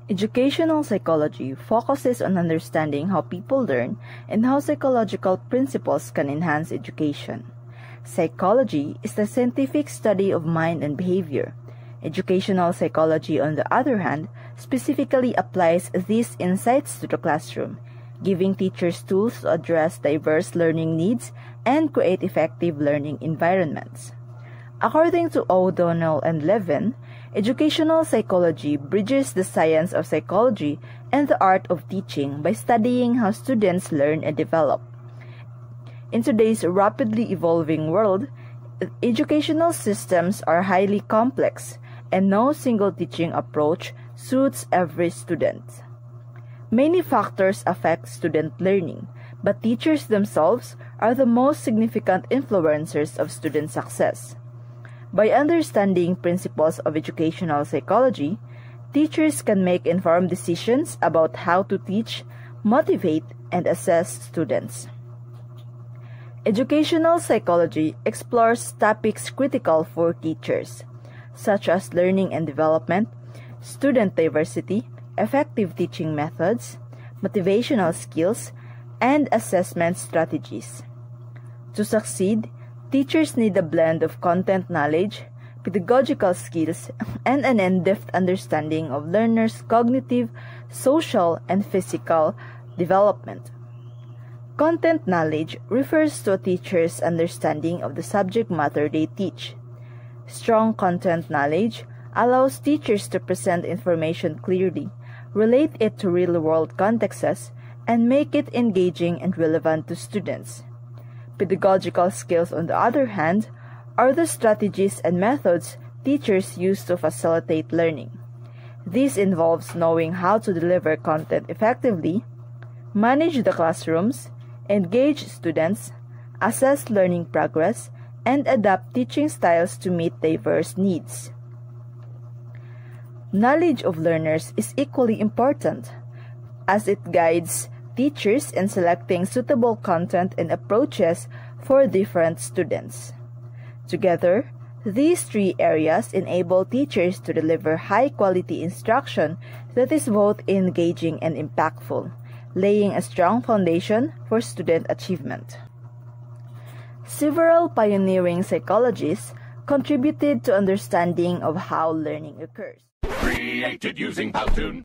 Educational psychology focuses on understanding how people learn and how psychological principles can enhance education. Psychology is the scientific study of mind and behavior. Educational psychology, on the other hand, specifically applies these insights to the classroom, giving teachers tools to address diverse learning needs and create effective learning environments. According to O'Donnell and Levin, educational psychology bridges the science of psychology and the art of teaching by studying how students learn and develop. In today's rapidly evolving world, educational systems are highly complex, and no single teaching approach suits every student. Many factors affect student learning, but teachers themselves are the most significant influencers of student success. By understanding principles of educational psychology, teachers can make informed decisions about how to teach, motivate, and assess students. Educational psychology explores topics critical for teachers, such as learning and development, student diversity, effective teaching methods, motivational skills, and assessment strategies. To succeed, teachers need a blend of content knowledge, pedagogical skills, and an in-depth understanding of learners' cognitive, social, and physical development. Content knowledge refers to a teacher's understanding of the subject matter they teach. Strong content knowledge allows teachers to present information clearly, relate it to real-world contexts, and make it engaging and relevant to students. Pedagogical skills, on the other hand, are the strategies and methods teachers use to facilitate learning. This involves knowing how to deliver content effectively, manage the classrooms, engage students, assess learning progress, and adapt teaching styles to meet diverse needs. Knowledge of learners is equally important, as it guides teachers in selecting suitable content and approaches for different students. Together, these three areas enable teachers to deliver high-quality instruction that is both engaging and impactful, laying a strong foundation for student achievement. Several pioneering psychologists contributed to understanding of how learning occurs. Created using Powtoon.